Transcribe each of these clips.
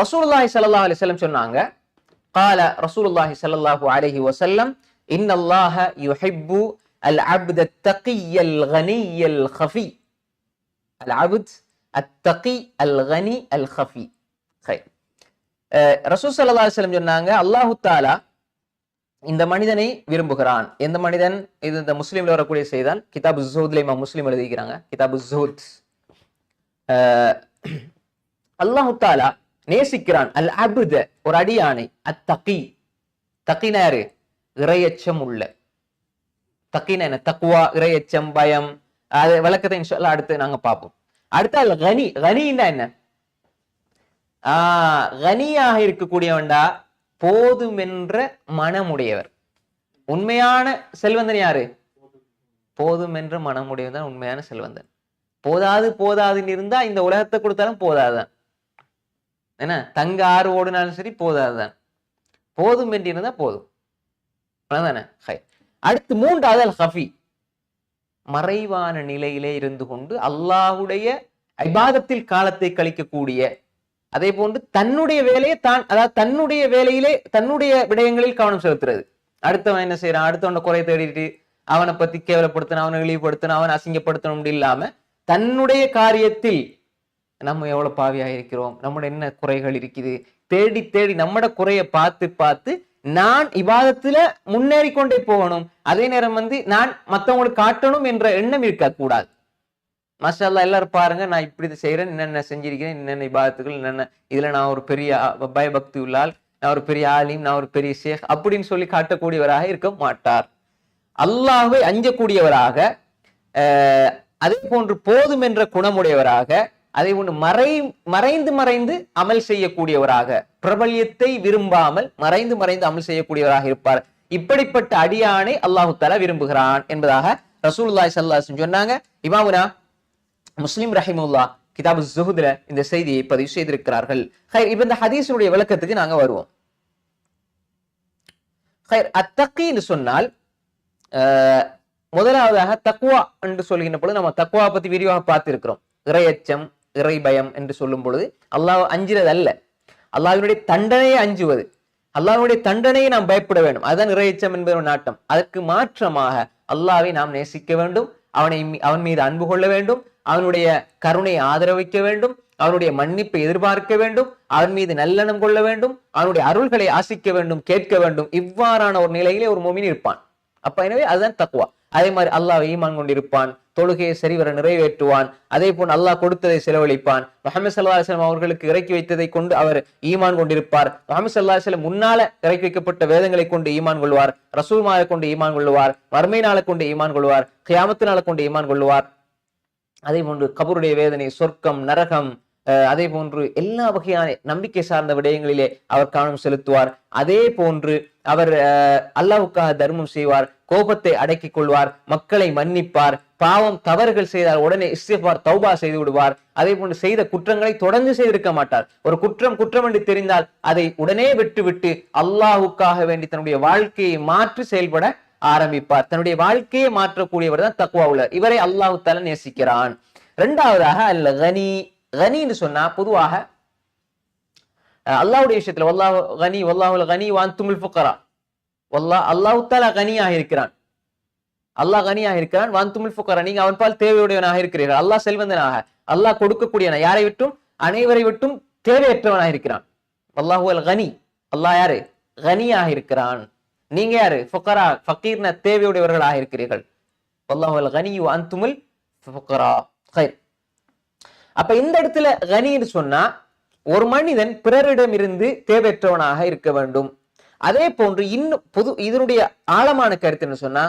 ரசூலுல்லாஹி ஸல்லல்லாஹு அலைஹி வஸல்லம் சொன்னாங்க, قال رسول الله صلى الله عليه وسلم إن الله يحب العبد التقي الغني الخفي. العبد التقي الغني الخفي. خير. ரசூல் ஸல்லல்லாஹு அலைஹி வஸல்லம் சொன்னாங்க, அல்லாஹ் தஆலா இந்த மனிதனை விரும்புகிறான். எந்த மனிதன்? இது இந்த முஸ்லிம்ல வரக்கூடிய செய்தான். கிதாபு ஸுஹூத்ல இமாம் முஸ்லிம் எழுதிக்கிறாங்க. கிதாபு ஸுஹூத். அல்லாஹ் தஆலா நேசிக்கிறான் அல் அப்த, ஒரு அடியானை, அத்தகி. தகினா யாரு? இறையச்சம் உள்ள. தகினா என்ன? தக்வா, இறையச்சம், பயம். அது விளக்கத்தை இன்ஷா அல்லாஹ் அடுத்து நாங்க பார்ப்போம். அடுத்து அல் கனி. கனின்னா என்ன? கனியாக இருக்கக்கூடியவன்டா போதுமென்ற மனமுடையவர். உண்மையான செல்வந்தன் யாரு? போதுமென்ற மனமுடையவன் தான் உண்மையான செல்வந்தன். போதாது போதாதுன்னு இருந்தா இந்த உலகத்தை கொடுத்தாலும் போதாதுதான். என்ன, தங்க ஆறு ஓடுனாலும் சரி போதாதுதான். போதும் என்று இருந்தா போதும். அடுத்து மூன்றாவது அல் ஹஃபி, மறைவான நிலையிலே இருந்து கொண்டு அல்லாஹுடைய இபாதத்தில் காலத்தை கழிக்கக்கூடிய, அதே போன்று தன்னுடைய வேலையை தான், அதாவது தன்னுடைய வேலையிலே தன்னுடைய விடயங்களில் கவனம் செலுத்துறது. அடுத்தவன் என்ன செய்யறான்? அடுத்தவன குறை தேடிட்டு அவனை பத்தி கேவலப்படுத்தணும், அவனை இழிவுபடுத்தணும், அவனை அசிங்கப்படுத்தணும் இல்லாம தன்னுடைய காரியத்தில் நம்ம எவ்வளவு பாவியாக இருக்கிறோம், நம்முடைய என்ன குறைகள் இருக்குது, தேடி தேடி நம்மட குறையை பார்த்து பார்த்து நான் இபாதத்துல முன்னேறி கொண்டே போகணும். அதே நேரம் நான் மற்றவங்களுக்கு காட்டணும் என்ற எண்ணம் இருக்க கூடாது. மாஷா அல்லாஹ், எல்லாரும் பாருங்க, நான் இப்படி செய்யறேன், என்னென்ன செஞ்சிருக்கிறேன், என்னென்ன இபாதத்துகள், என்னென்ன இதுல நான் ஒரு பெரிய பயபக்தி உள்ளால், நான் ஒரு பெரிய ஆலிம், நான் ஒரு பெரிய ஷேக் அப்படின்னு சொல்லி காட்டக்கூடியவராக இருக்க மாட்டார். அல்லாஹ்வை அஞ்சக்கூடியவராக, அதே போன்று போதும் என்ற குணமுடையவராக, அதை ஒன்று மறைந்து மறைந்து அமல் செய்யக்கூடியவராக, பிரபல்யத்தை விரும்பாமல் மறைந்து மறைந்து அமல் செய்யக்கூடியவராக இருப்பார். இப்படிப்பட்ட அடியானை அல்லாஹு தஆலா விரும்புகிறான் என்பதாக ரசூலுல்லாஹி ஸல்லல்லாஹு அலைஹி வஸல்லம் சொன்னாங்க. இமாமுனா முஸ்லிம் ரஹிமஹுல்லாஹ் கிதாபு ஸுஹூத்ல இந்த செய்தியை பதிவு செய்திருக்கிறார்கள். இப்ப இந்த ஹதீஸுடைய விளக்கத்துக்கு நாங்க வருவோம். அத்தகின்னு சொன்னால், முதலாவதாக தக்வா என்று சொல்கின்ற பொழுது நம்ம தக்வா பத்தி விரிவாக பார்த்திருக்கிறோம். இறையச்சம், இறை பயம் என்று சொல்லும் பொழுது அல்லாஹ் அஞ்சுறது அல்ல, அல்லாஹ்வினுடைய தண்டனையை அஞ்சுவது. அல்லாஹ்வுடைய தண்டனையை நாம் பயப்பட வேண்டும், அதுதான் இறையச்சம் என்பது ஒரு நாட்டம். அதற்கு மாற்றமாக அல்லாஹ்வை நாம் நேசிக்க வேண்டும், அவன் மீது அன்பு கொள்ள வேண்டும், அவனுடைய கருணையை ஆதரவிக்க வேண்டும், அவனுடைய மன்னிப்பை எதிர்பார்க்க வேண்டும், அவன் மீது நல்லெண்ணம் கொள்ள வேண்டும், அவனுடைய அருள்களை ஆசிக்க வேண்டும், கேட்க வேண்டும். இவ்வாறான ஒரு நிலையிலே ஒரு முஃமின் இருப்பான். அப்ப எனவே அதுதான் தக்வா. அதே மாதிரி அல்லாஹ் ஈமான் கொண்டிருப்பான், தொழுகையை சரிவர நிறைவேற்றுவான், அதே போல் அல்லாஹ் கொடுத்ததை செலவழிப்பான். முஹம்மது ஸல்லல்லாஹு அலைஹி வஸல்லம் அவர்களுக்கு இறக்கி வைத்ததை கொண்டு அவர் ஈமான் கொண்டிருப்பார். முஹம்மது ஸல்லல்லாஹு அலைஹி வஸல்லம் முன்னால இறக்கி வைக்கப்பட்ட வேதங்களை கொண்டு ஈமான் கொள்வார், ரசூல்மாரை கொண்டு ஈமான் கொள்வார், மறுமை நாளை கொண்டு ஈமான் கொள்வார், கியாமத்து நாளை கொண்டு ஈமான் கொள்வார். அதே போன்று கபருடைய வேதனை, சொர்க்கம், நரகம், அதே போன்று எல்லா வகையான நம்பிக்கை சார்ந்த விடயங்களிலே அவர் கவனம் செலுத்துவார். அதே போன்று அவர் அல்லாஹ்வுக்காக தர்மம் செய்வார், கோபத்தை அடக்கிக் கொள்வார், மக்களை மன்னிப்பார், பாவம் தவறுகள் செய்தால் உடனே இஸ்திக்பார் தௌபா செய்து விடுவார். அதே போன்று செய்த குற்றங்களை தொடர்ந்து செய்திருக்க மாட்டார். ஒரு குற்றம் என்று தெரிந்தால் அதை உடனே விட்டு அல்லாஹ்வுக்காக வேண்டி தன்னுடைய வாழ்க்கையை மாற்றி செயல்பட ஆரம்பிப்பார். தன்னுடைய வாழ்க்கையை மாற்றக்கூடியவர் தான் தக்வா உள்ளவர். இவரை அல்லாஹ் தஆலா நேசிக்கிறான். இரண்டாவதாக அல் கனி. கனின்னு சொன்னா பொதுவாக அல்லாஹ்வுடைய விஷயத்துல வல்லாஹு கனி, வல்லாஹுல் கனி வ அன்துமுல் ஃபுகரா. அல்லாஹ் தஆலா கனியாக இருக்கிறான், அல்லாஹ் கனியாக இருக்கிறான். வ அன்துமுல் ஃபுகரா, நீங்க அவன் பால் தேவையுடையவனாக இருக்கிறீர்கள். அல்லாஹ் செல்வந்தனாக, அல்லாஹ் கொடுக்கக்கூடியவன், யாரை விட்டும் அனைவரை விட்டும் தேவையற்றவனாக இருக்கிறான். வல்லாஹுல் கனி, அல்லாஹ் யாரு? கனியாக இருக்கிறான். நீங்க யாரு? ஃபுகரா, ஃபகீர்ன தேவையுடையவர்களாக இருக்கிறீர்கள். வல்லாஹுல் கனி வ அன்துமுல் ஃபுகரா. கைர். அப்ப இந்த இடத்துல கனின்னு சொன்னா ஒரு மனிதன் பிறரிடம் இருந்து தேவையற்றவனாக இருக்க வேண்டும். அதே போன்று இன்னும் இதனுடைய ஆழமான கருத்து என்ன சொன்னா,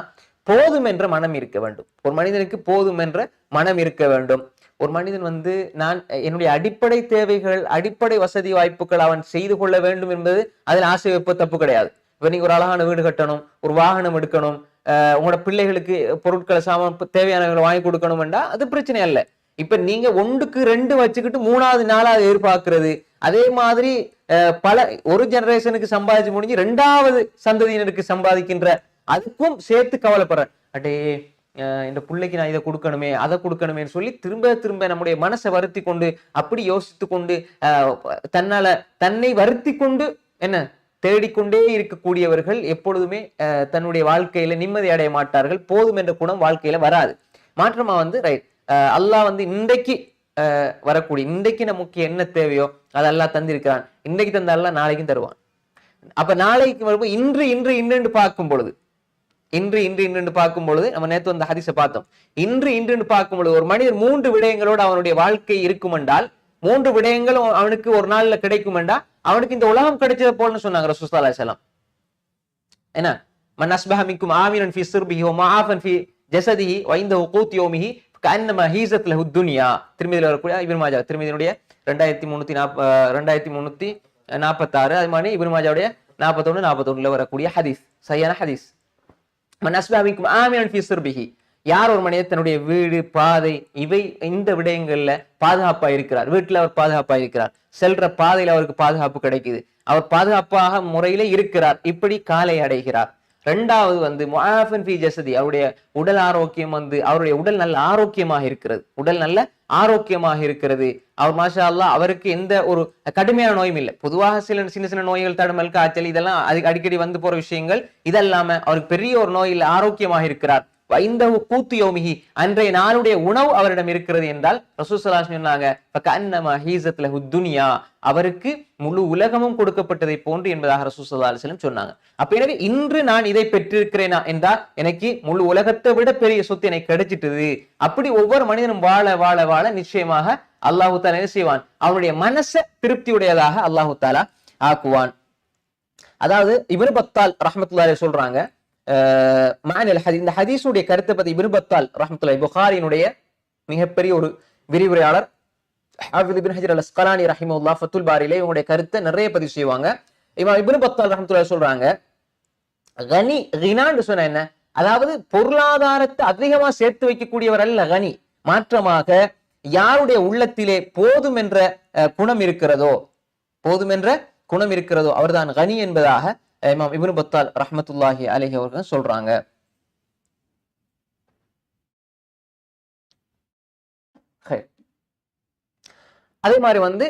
போதும் என்ற மனம் இருக்க வேண்டும். ஒரு மனிதனுக்கு போதும் என்ற மனம் இருக்க வேண்டும். ஒரு மனிதன் நான் என்னுடைய அடிப்படை தேவைகள், அடிப்படை வசதி வாய்ப்புகள் அவன் செய்து கொள்ள வேண்டும் என்பது அதில் ஆசை வைப்ப தப்பு கிடையாது. இப்ப நீங்க ஒரு அழகான வீடு கட்டணும், ஒரு வாகனம் எடுக்கணும், உங்களோட பிள்ளைகளுக்கு பொருட்களை சாமான் தேவையானவங்களை வாங்கி கொடுக்கணும் என்றா அது பிரச்சனை அல்ல. இப்ப நீங்க 1க்கு 2 வச்சுக்கிட்டு 3வது 4வது எதிர்பார்க்கிறது, அதே மாதிரி பல ஒரு ஜெனரேஷனுக்கு சம்பாதிச்சு முடிஞ்சு 2வது சந்ததியினருக்கு சம்பாதிக்கின்ற, அதுக்கும் சேர்த்து கவலைப்படுற. அடே இந்த பிள்ளைக்கு நான் இதை கொடுக்கணுமே அதை கொடுக்கணுமேன்னு சொல்லி திரும்ப திரும்ப நம்முடைய மனசை வருத்தி கொண்டு அப்படி யோசித்து கொண்டு தன்னை வருத்தி கொண்டு என்ன தேடிக்கொண்டே இருக்கக்கூடியவர்கள் எப்பொழுதுமே தன்னுடைய வாழ்க்கையில நிம்மதி அடைய மாட்டார்கள். போதும் என்ற குணம் வாழ்க்கையில வராது. மாற்றமா ரைட் அல்லாஹ் இன்றைக்கு வரக்கூடிய இன்றைக்கு நமக்கு என்ன தேவையோ அது அல்லாஹ் தந்திருக்கிறான். இன்றைக்கு தந்த அல்லாஹ் நாளைக்கும் தருவான். அப்ப நாளைக்கு வரும்போது இன்று இன்று இன்று பார்க்கும் பொழுது நம்ம நேற்று அந்த ஹதீஸை பார்த்தோம். இன்று இன்று பார்க்கும் பொழுது ஒரு மனிதர் 3 விடயங்களோடு அவனுடைய வாழ்க்கை இருக்கும் என்றால் 3 விடயங்களும் அவனுக்கு ஒரு நாள்ல கிடைக்கும் என்றா அவனுக்கு இந்த உலகம் கிடைச்சது போலன்னு சொன்னாங்க ரசூலுல்லாஹி ஸல்லல்லாஹு அலைஹி வஸல்லம். என்ன மன் அஸ்பஹ மின்கும் ஆமினன் ஃபீ சிர்பிஹி வ முஆஃபன் ஃபீ ஜஸதிஹி வ இன்தஹு கூத் யௌமிஹி கஅன்னமா ஹீஸத் லஹு துன்யா. திருமதியில வரக்கூடிய இப்னு மாஜா திருமதியினுடைய 2346 அது மாதிரி இப்னு மாஜாவுடைய 41 வரக்கூடிய ஹதீஸ் சரியான ஹதீஸ். மன் அஸ்பஹ மின்கும் ஆமினன் ஃபீ சிர்பிஹி யார் ஒரு மனிதர் தன்னுடைய வீடு பாதை இந்த விடயங்கள்ல பாதுகாப்பா இருக்கிறார், வீட்டுல அவர் பாதுகாப்பா இருக்கிறார், செல்ற பாதையில அவருக்கு பாதுகாப்பு கிடைக்குது, அவர் பாதுகாப்பாக முறையில இருக்கிறார், இப்படி காலை அடைகிறார். 2வது முஆஃபன் ஃபீ ஜஸதி அவருடைய உடல் ஆரோக்கியம் அவருடைய உடல் நல்ல ஆரோக்கியமாக இருக்கிறது. அவர் மாஷா அல்லாஹ் அவருக்கு எந்த ஒரு கடுமையான நோயும் இல்லை. பொதுவாக சின்ன சின்ன நோய்கள் தடுமல் காய்ச்சல் இதெல்லாம் அடிக்கடி போற விஷயங்கள். இதல்லாம அவருக்கு பெரிய ஒரு நோய் இல்லை, ஆரோக்கியமாக இருக்கிறார். வைந்தஹு கூத்து யௌமிஹி அன்றைய நாளுடைய உணவு அவரிடம் இருக்கிறது என்றால் ரசூல் ஸல்லல்லாஹு அலைஹி வஸல்லம் சொன்னாங்க ஃபகஅன்னமா ஹீஸத் லஹு துன்யா அவருக்கு முழு உலகமும் கொடுக்கப்பட்டதை போன்று என்பதாக ரசூல் ஸல்லல்லாஹு அலைஹி வஸல்லம் சொன்னாங்க. அப்ப எனவே இன்று நான் இதை பெற்றிருக்கிறேனா என்றால் எனக்கு முழு உலகத்தை விட பெரிய சொத்து எனக்கு கிடைச்சிட்டது. அப்படி ஒவ்வொரு மனிதனும் வாழ வாழ வாழ நிச்சயமாக அல்லாஹு தஆலா என்ன செய்வான், அவனுடைய மனசை திருப்தியுடையதாக அல்லாஹு தஆலா ஆக்குவான். அதாவது இப்னு பத்தால் ரஹ்மத்துல்லாஹி அலைஹி சொல்றாங்க இந்த ஹதீஸுடைய கருத்தை பத்தி இப்னு பத்தால் ரஹ்மத்துல்லாஹி புகாரியினுடைய மிகப்பெரிய ஒரு விரிவுரையாளர் ஹாஃபிஸ் இப்னு ஹஜர் அல்-அஸ்கலானி ரஹிமஹுல்லாஹ் ஃபத்துல் பாரியிலே இவங்களுடைய கருத்தை நிறைய பதிவு செய்வாங்க. இமாம் இப்னு பத்தால் ரஹ்மத்துல்லாஹி சொல்றாங்க கனி கினான்னு சொன்ன என்ன, அதாவது பொருளாதாரத்தை அதிகமா சேர்த்து வைக்கக்கூடியவர் அல்ல கனி. மாற்றமாக யாருடைய உள்ளத்திலே போதும் என்ற குணம் இருக்கிறதோ அவர்தான் கனி என்பதாக இமாம் இப்னு பத்தால் ரஹ்மத்துல்லாஹி அலைஹி அவர்கள் சொல்றாங்க. அதே மாதிரி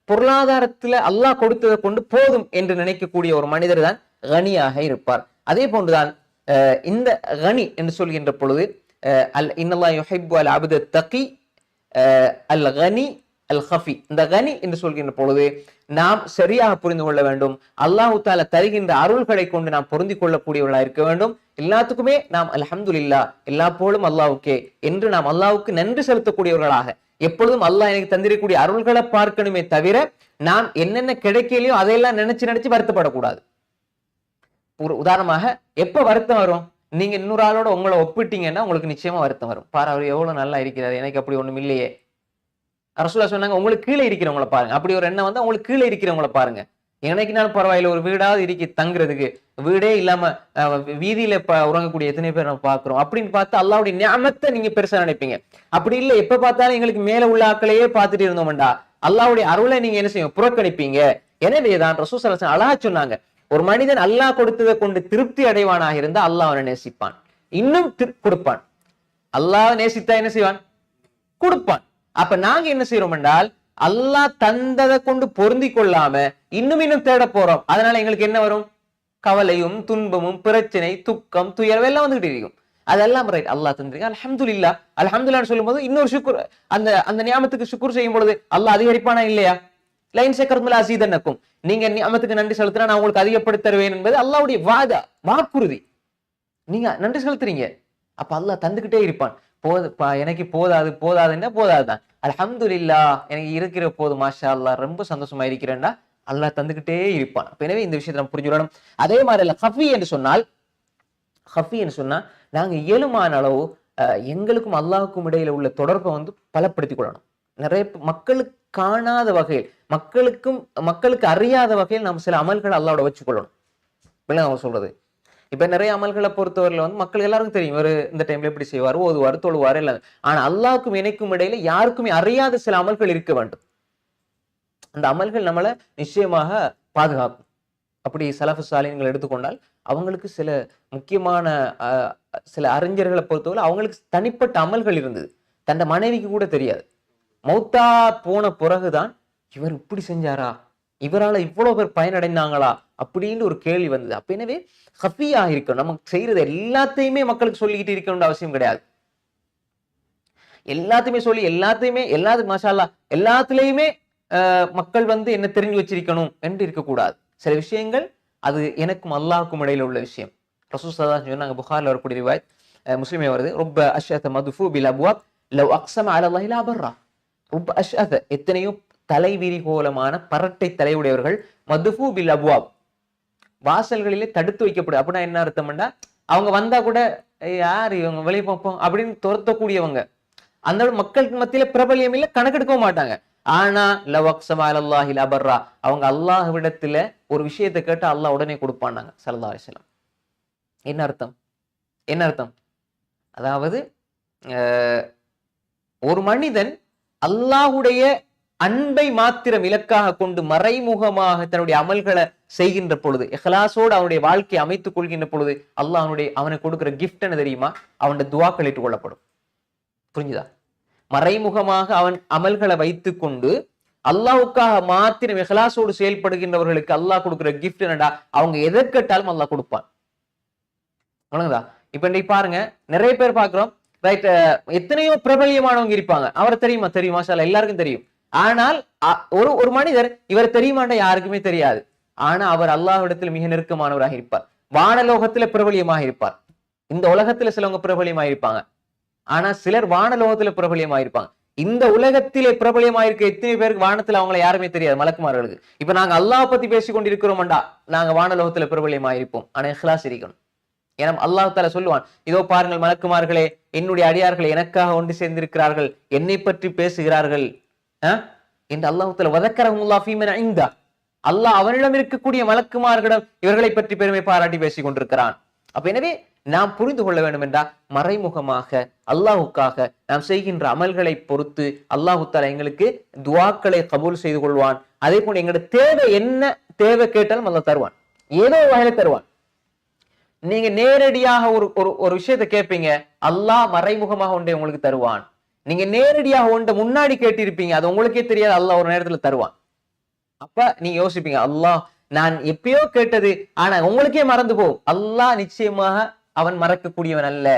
பொருளாதாரத்துல அல்லாஹ் கொடுத்ததை கொண்டு போதும் என்று நினைக்கக்கூடிய ஒரு மனிதர் தான் கனியாக இருப்பார். அதே போன்றுதான் இந்த கனி என்று சொல்கின்ற பொழுது இன்னல்லாஹ் யுஹிப்பு அல் அப்த தகி அல் கனி அல் ஹஃபி. இந்த கனி என்று சொல்கின்ற பொழுது நாம் சரியாக புரிந்து கொள்ள வேண்டும். அல்லாஹு தஆலா தருகின்ற அருள்களை கொண்டு நாம் பொருந்தி கொள்ளக்கூடியவர்களாக இருக்க வேண்டும். எல்லாத்துக்குமே நாம் அல்ஹம்துலில்லாஹ் எல்லா போலும் அல்லாஹ்வுக்கே என்று நாம் அல்லாஹ்வுக்கு நன்றி செலுத்தக்கூடியவர்களாக எப்பொழுதும் அல்லாஹ் எனக்கு தந்திரக்கூடிய அருள்களை பார்க்கணுமே தவிர நாம் என்னென்ன கிடைக்கலையோ அதையெல்லாம் நினைச்சு வருத்தப்படக்கூடாது. உதாரணமாக எப்ப வருத்தம் வரும், நீங்க இன்னொரு ஆளோட உங்களை ஒப்பிட்டீங்கன்னா உங்களுக்கு நிச்சயமா வருத்தம் வரும். பாரு அவர் எவ்வளவு நல்லா இருக்கிறாரு, எனக்கு அப்படி ஒண்ணும் இல்லையே. ரசூலுல்லாஹ் சொன்னாங்க உங்களுக்கு கீழே இருக்கிறவங்கள பாருங்க. அப்படி ஒரு எண்ணம் உங்களுக்கு கீழே இருக்கிறவங்கள பாருங்க. எனக்குனாலும் பரவாயில்ல, ஒரு வீடாவது இருக்கு தங்குறதுக்கு, வீடே இல்லாம வீதியில உறங்கக்கூடிய எத்தனை பேர் நம்ம பாக்குறோம் அப்படின்னு பார்த்து அல்லாஹ்வுடைய நிஅமத்தை நீங்க பெருசா நினைப்பீங்க. அப்படி இல்லை, எப்ப பார்த்தாலும் எங்களுக்கு மேல உள்ள ஆக்களையே பார்த்துட்டு இருந்தோம்டா அல்லாஹ்வுடைய அருளை நீங்க என்ன செய்யும், புறக்கணிப்பீங்க. எனவேதான் ரசூல் ஸல்லல்லாஹு அலைஹி வஸல்லம் அழகா சொன்னாங்க, ஒரு மனிதன் அல்லாஹ் கொடுத்ததை கொண்டு திருப்தி அடைவானாக இருந்தா அல்லாஹ் அவனை நேசிப்பான், இன்னும் கொடுப்பான். அல்லாஹ் நேசித்தா என்ன செய்வான், கொடுப்பான். அப்ப நாங்க என்ன செய்யறோம் என்றால் அல்லாஹ் தந்ததை கொண்டு பொருந்தி கொள்ளாம இன்னும் தேட போறோம். அதனால எங்களுக்கு என்ன வரும், கவலையும் துன்பமும் பிரச்சனை துக்கம் துயரம் எல்லாம் வந்துகிட்டு இருக்கும். அதெல்லாம் ரைட், அல்லாஹ் தந்திருக்க அல்ஹம்துலில்லாஹ். அல்ஹம்துலில்லாஹ்னு சொல்லும்போது இன்னொரு ஷுக்ர், அந்த நியாமத்துக்கு ஷுக்ர் செய்யும் பொழுது அல்லாஹ் அதிகரிப்பானா இல்லையா? லைன் ஷக்கர்தும் லஅஸீதன்னக்கும், நீங்க நியாமத்துக்கு நன்றி செலுத்தினா நான் உங்களுக்கு அதிகப்படுத்தி தருவேன் என்பது அல்லாஹ்வுடைய வாக்குறுதி. நீங்க நன்றி செலுத்துறீங்க, அப்ப அல்லாஹ் தந்துகிட்டே இருப்பான். எனக்கு போதாதுன்னா போதாதுதான், அல்ஹம்துலில்லாஹ் எனக்கு இருக்கிற போது மாஷா அல்லாஹ் ரொம்ப சந்தோஷமா இருக்கிறேன்டா அல்லாஹ் தந்துகிட்டே இருப்பான். எனவே இந்த விஷயத்தை நம்ம புரிஞ்சுக்கணும். அதே மாதிரி இல்ல ஹஃபி என்று சொன்னா நாங்க இயலுமான அளவு எங்களுக்கும் அல்லாஹுக்கும் இடையில உள்ள தொடர்பை பலப்படுத்திக் கொள்ளணும். நிறைய மக்களுக்கு காணாத வகையில் மக்களுக்கு அறியாத வகையில் நம்ம சில அமல்களை அல்லாஹ்வோட வச்சுக்கொள்ளணும். அவங்க சொல்றது இப்ப நிறைய அமல்களை பொறுத்தவரையில மக்கள் எல்லாருக்கும் தெரியும், இவர் இந்த டைம்ல எப்படி செய்வார், ஓதுவார், தொழுவார் எல்லாம். ஆனா அல்லாஹ்வுக்கும் எனக்கும் இடையில யாருக்குமே அறியாத சில அமல்கள் இருக்க வேண்டும். அந்த அமல்கள் நம்மளை நிச்சயமாக பாதுகாக்கும். அப்படி சலஃபு சாலிஹ்கள் எடுத்துக்கொண்டால் அவங்களுக்கு சில முக்கியமான சில அறிஞர்களை பொறுத்தவரை அவங்களுக்கு தனிப்பட்ட அமல்கள் இருந்தது, தன்னை மனைவிக்கு கூட தெரியாது. மௌத்தா போன பிறகுதான் இவர் இப்படி செஞ்சாரா, இவரால் இவ்வளவு பேர் பயனடைந்தாங்களா அப்படின்னு ஒரு கேள்வி வந்தது. அப்ப எனவே ஹஃபியா இருக்கணும். நமக்கு செய்யறது எல்லாத்தையுமே மக்களுக்கு சொல்லிக்கிட்டு இருக்கணும்னு அவசியம் கிடையாது. எல்லாத்தையுமே சொல்லி எல்லாத்தையும் மாஷா அல்லாஹ் எல்லாத்துலயுமே மக்கள் என்ன தெரிஞ்சு வச்சிருக்கணும் என்று இருக்கக்கூடாது. சில விஷயங்கள் அது எனக்கும் அல்லாஹ்வுக்கும் இடையில உள்ள விஷயம். ரசூல் ஸல்லல்லாஹு அலைஹி வஸல்லம் புகாரில் வரக்கூடிய ரிவாயத், முஸ்லிமே வருது, ருப்ப அஷ்அத மதுஃபு பில் அப்வாப் லவ் அக்ஸம அலா அல்லாஹி லா பர்ரா. ருப்ப அஷ்அத எத்தனையோ தலைவிரிகோலமான பரட்டை தலையுடையவர்கள், மதுஃபு பில் அப்வாப் வாசல்களிலே தடுத்து வைக்கப்படும். அப்படின்னா என்ன அர்த்தம்னா, அவங்க வந்தா கூட யார் இவங்க வெளியே பார்ப்போம் அப்படின்னு துரத்தக்கூடியவங்க, அந்த மக்களுக்கு மத்தியில பிரபல்யம் இல்லை, கணக்கெடுக்கவும் மாட்டாங்க. ஆனா லவக்ஸம அலல்லாஹி லா பர்ரா, அவங்க அல்லாஹ்விடத்துல ஒரு விஷயத்தை கேட்டு அல்லாஹ் உடனே கொடுப்பானாங்க ஸல்லல்லாஹு அலைஹி வஸல்லம். என்ன அர்த்தம்? அதாவது ஒரு மனிதன் அல்லாஹ்வுடைய அன்பை மாத்திரம் இலக்காக கொண்டு மறைமுகமாக தன்னுடைய அமல்களை செய்கின்ற பொழுது, இஹ்லாஸோடு அவனுடைய வாழ்க்கையை அமைத்துக் கொள்கின்ற பொழுது, அல்லாஹ் அவனுக்கு கொடுக்கிற கிஃப்ட் என்ன தெரியுமா? அவனுடைய துஆக்கள் ஏற்றுக்கொள்ளப்படும். புரிஞ்சுதா? மறைமுகமாக அவன் அமல்களை வைத்துக் கொண்டு அல்லாஹ்வுக்காக மாத்திரம் இஹ்லாஸோடு செயல்படுகின்றவர்களுக்கு அல்லாஹ் கொடுக்கிற கிஃப்ட் என்னடா, அவங்க எதை கேட்டாலும் அல்லாஹ் கொடுப்பான். இப்ப இன்னைக்கு பாருங்க, நிறைய பேர் பாக்குறோம், ரைட், எத்தனையோ பிரபல்யமானவங்க இருப்பாங்க, அவரை தெரியுமா மாஷா அல்லாஹ் எல்லாருக்கும் தெரியும். ஆனால் ஒரு மனிதர் இவர் தெரியுமாண்டா யாருக்குமே தெரியாது. ஆனா அவர் அல்லாஹ்விடத்தில் மிக நெருக்கமானவராக இருப்பார். வானலோகத்துல பிரபலியமாக இருப்பார். இந்த உலகத்துல சிலவங்க பிரபலியமாக இருப்பாங்க, ஆனா சிலர் வானலோகத்துல பிரபலியமாக இருப்பாங்க. இந்த உலகத்திலே பிரபலியமாயிருக்க எத்தனை பேருக்கு வானத்துல அவங்களை யாருமே தெரியாது, மலக்குமார்களுக்கு. இப்ப நாங்க அல்லாஹ் பத்தி பேசிக் கொண்டிருக்கிறோம்டா, நாங்க வானலோகத்துல பிரபலியமாயிருப்போம். ஆனா இஹ்லாஸ் இருக்கணும். ஏன்னா அல்லாஹ் தஆலா சொல்லுவான், இதோ பாருங்கள் மலக்குமார்களே, என்னுடைய அடியார்கள் எனக்காக ஒன்று சேர்ந்திருக்கிறார்கள், என்னை பற்றி பேசுகிறார்கள் என்று அல்லாஹ் தஆலா வதக்கரஹுல்லாஹ் ஃபீமன் இன்தா, அல்லாஹ் அவனிடம் இருக்கக்கூடிய மலக்குமார்களிடம் இவர்களை பற்றி பெருமை பாராட்டி பேசிக் கொண்டிருக்கிறான். அப்ப எனவே நாம் புரிந்து கொள்ள வேண்டும் என்றால், மறைமுகமாக அல்லாஹ்வுக்காக நாம் செய்கின்ற அமல்களை பொறுத்து அல்லாஹ் தஆலா எங்களுக்கு துஆக்களை கபூல் செய்து கொள்வான். அதே போல எங்களுடைய தேவை என்ன தேவை கேட்டாலும் அல்லாஹ் தருவான், ஏதோ ஒரு வகையில தருவான். நீங்க நேரடியாக ஒரு விஷயத்தை கேட்பீங்க, அல்லாஹ் மறைமுகமாக ஒன்றை உங்களுக்கு தருவான். நீங்க நேரடியாக ஒன்றை முன்னாடி கேட்டிருப்பீங்க, அது உங்களுக்கே தெரியாது, அல்லாஹ் ஒரு நேரத்துல தருவான். அப்ப நீங்க யோசிப்பீங்க, அல்லாஹ் நான் எப்பயோ கேட்டது, ஆனா உங்களுக்கே மறந்து போகும். அல்லாஹ் நிச்சயமாக அவன் மறக்கக்கூடியவன் அல்ல.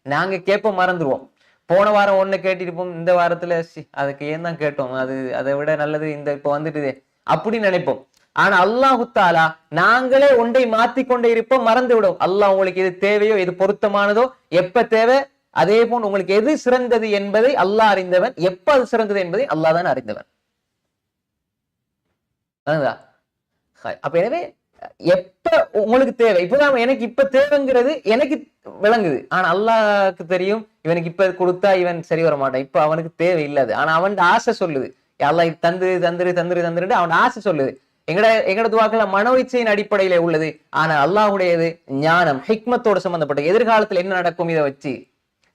நாங்க கேட்போம், மறந்துடுவோம். போன வாரம் ஒண்ணு கேட்டிருப்போம், இந்த வாரத்துல அதுக்கு ஏன் தான் கேட்டோம், அதை விட நல்லது இந்த இப்ப வந்துட்டு அப்படின்னு நினைப்போம். ஆனா அல்லாஹு தஆலா நாங்களே ஒன்றை மாத்திக்கொண்டே இருப்போம், மறந்து விடும். அல்லாஹ் உங்களுக்கு எது தேவையோ, எது பொருத்தமானதோ, எப்ப தேவை, அதே போன்று உங்களுக்கு எது சிறந்தது என்பதை அல்லாஹ் அறிந்தவன். எப்ப அது சிறந்தது என்பதை அல்லாஹ் தான் அறிந்தவன். அப்ப எனவே எப்ப உங்களுக்கு தேவை, இப்பதான் எனக்கு இப்ப தேவைங்கிறது எனக்கு விளங்குது, ஆனா அல்லாஹ்க்கு தெரியும் இவனுக்கு இப்ப கொடுத்தா இவன் சரி வர மாட்டான், இப்ப அவனுக்கு தேவை இல்லாது. ஆனா அவன் ஆசை சொல்லுது, அல்லாஹ் தந்துரு அவன் ஆசை சொல்லுது. எங்கட துஆக்கள் மனோ இச்சையின் அடிப்படையில உள்ளது. ஆனா அல்லாஹ்வுடையது ஞானம் ஹிக்மத்தோடு சம்பந்தப்பட்ட எதிர்காலத்துல என்ன நடக்கும் இதை வச்சு.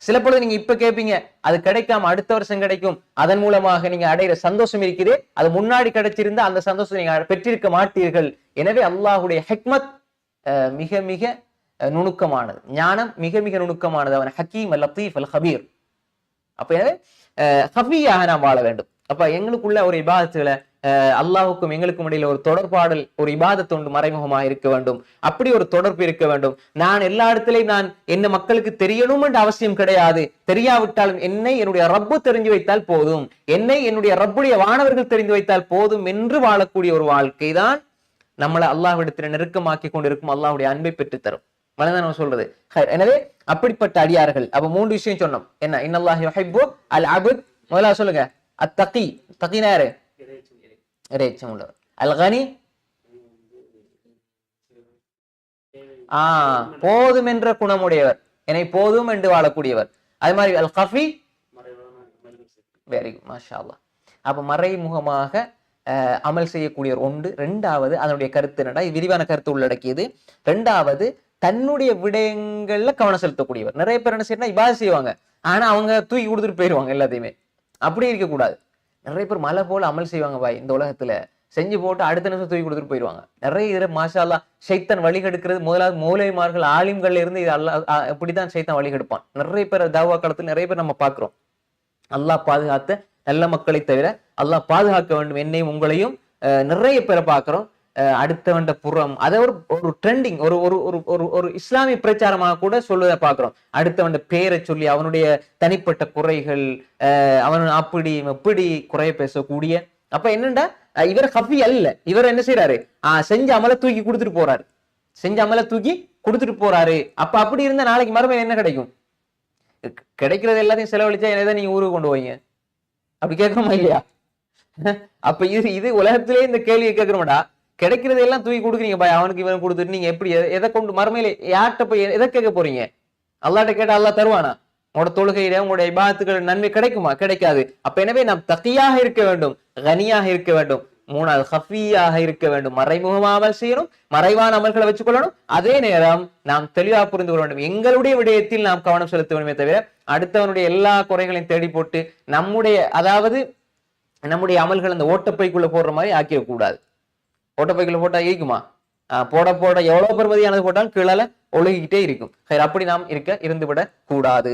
சில பொழுது நீங்க இப்ப கேட்பீங்க, அது கிடைக்காம அடுத்த வருஷம் கிடைக்கும், அதன் மூலமாக நீங்க அடைகிற சந்தோஷம் இருக்குது, அது முன்னாடி கிடைச்சிருந்தா அந்த சந்தோஷம் நீங்க பெற்றிருக்க மாட்டீர்கள். எனவே அல்லாஹ்வுடைய ஹிக்மத் மிக மிக நுணுக்கமானது, ஞானம் மிக மிக நுணுக்கமானது. அவன் ஹக்கீம் அல் லத்தீஃப் அல் ஹபீர். அப்ப எனவே ஹஃபியாக நாம் வாழ வேண்டும். அப்ப எங்களுக்குள்ள ஒரு இபாதத்துல அல்லாஹுக்கும் எங்களுக்கும் இடையில ஒரு தொடர்பாடல், ஒரு இபாதத் ஒன்று மறைமுகமாக இருக்க வேண்டும். அப்படி ஒரு தொடர்பு இருக்க வேண்டும். நான் எல்லா இடத்திலையும் நான் என்ன மக்களுக்கு தெரியணும் என்ற அவசியம் கிடையாது. தெரியாவிட்டாலும் என்னை என்னுடைய ரப்பு தெரிஞ்சு வைத்தால் போதும், என்னை என்னுடைய ரப்புடைய வானவர்கள் தெரிந்து வைத்தால் போதும் என்று வாழக்கூடிய ஒரு வாழ்க்கை தான் நம்மளை அல்லாஹ்விடத்தில் நெருக்கமாக்கி கொண்டிருக்கும், அல்லாஹ்வுடைய அன்பை பெற்று தரும். மனதான் சொல்றது. எனவே அப்படிப்பட்ட அடியார்கள். அப்ப 3 விஷயம் சொன்னோம். என்ன? இன்னல்லாஹ் யுஹிப்பு அல் அப்த். முதல்ல சொல்லுங்க, அத்தகி. தகினா யாரு? இறைச்சம் உள்ளவர். அல் கனி, போதும் என்ற குணமுடையவர், என்னை போதும் என்று வாழக்கூடியவர். அது மாதிரி அல் கஃபி, வெரி குட், மாஷா அல்லாஹ். அப்ப மறைமுகமாக அமல் செய்யக்கூடியவர் ஒன்று. 2வது அதனுடைய கருத்து என்னடா, விரிவான கருத்து உள்ளடக்கியது. 2வது தன்னுடைய விடயங்கள்ல கவனம் செலுத்தக்கூடியவர். நிறைய பேர் என்ன செய்யணும், இபாதத் செய்வாங்க, ஆனா அவங்க தூக்கி கொடுத்துட்டு போயிடுவாங்க எல்லாத்தையுமே. அப்படி இருக்கக்கூடாது. நிறைய பேர் மலை போல அமல் செய்வாங்க பாய் இந்த உலகத்துல, செஞ்சு போட்டு அடுத்த நிமிஷம் தூக்கி கொடுத்துட்டு போயிடுவாங்க. நிறைய இதுல மாஷா அல்லாஹ் ஷைத்தான் வழி கெடுக்கிறது முதலாவது மௌலைமார்கள் ஆலிம்கள்ல இருந்து இது இப்படிதான் ஷைத்தான் வழி கெடுப்பான். நிறைய பேர் தாவா காலத்துல நிறைய பேர் நம்ம பாக்குறோம். அல்லாஹ் பாதுகாத்த நல்ல மக்களை தவிர அல்லாஹ் பாதுகாக்க வேண்டும் என்னையும் உங்களையும். நிறைய பேரை பாக்குறோம் அடுத்தவண்ட புறம் அதை ஒரு ட்ரெண்டிங் ஒரு ஒரு ஒரு ஒரு ஒரு இஸ்லாமிய பிரச்சாரமாக கூட சொல்லுவதை பாக்குறோம். அடுத்தவண்ட பேரை சொல்லி அவனுடைய தனிப்பட்ட குறைகள் அவன் அப்படி எப்படி குறைய பேசக்கூடிய. அப்ப என்னண்டா இவர் ஹஃபி அல்ல, இவர் என்ன செய்யறாரு செஞ்ச அமலை தூக்கி கொடுத்துட்டு போறாரு, செஞ்ச அமலை தூக்கி கொடுத்துட்டு போறாரு. அப்ப அப்படி இருந்தா நாளைக்கு மறுமையில் என்ன கிடைக்கும்? கிடைக்கிறது எல்லாத்தையும் செலவழிச்சா என்னதான் நீங்க ஊருக்கு கொண்டு போவீங்க? அப்படி கேட்கணுமா இல்லையா? அப்ப இது உலகத்திலேயே இந்த கேள்வியை கேட்கணும்டா. கிடைக்கிறது எல்லாம் தூக்கி கொடுக்குறீங்க பாய், அவனுக்கு இவன் கொடுத்துட்டு நீங்க எப்படி எதை கொண்டு மறுமையில யார்கிட்ட போய் எதை கேட்க போறீங்க? அல்லாட்ட கேட்டா அல்லாஹ் தருவானா? உங்களோட தொழுகையில உங்களுடைய இபாதத்துகள் நன்மை கிடைக்குமா? கிடைக்காது. அப்ப எனவே நாம் தக்கியாக இருக்க வேண்டும், கனியாக இருக்க வேண்டும். மூணாவது ஹஃபியாக இருக்க வேண்டும், மறைமுகமாமல் செய்யணும், மறைவான அமல்களை வச்சுக்கொள்ளணும். அதே நேரம் நாம் தெளிவாக புரிந்து கொள்ள வேண்டும், எங்களுடைய விடயத்தில் நாம் கவனம் செலுத்த வேண்டுமே தவிர அடுத்தவனுடைய எல்லா குறைகளையும் தேடி போட்டு நம்முடைய அமல்கள் அந்த ஓட்டப்பைக்குள்ள போடுற மாதிரி ஆக்கிடக்கூடாது. ஓட்டப்பைக்குள்ள போட்டா இருக்குமா? போட எவ்வளவு பெருமதியானது போட்டாலும் கீழே ஒழுகிக்கிட்டே இருக்கும். அப்படி நாம் இருந்துவிடக் கூடாது.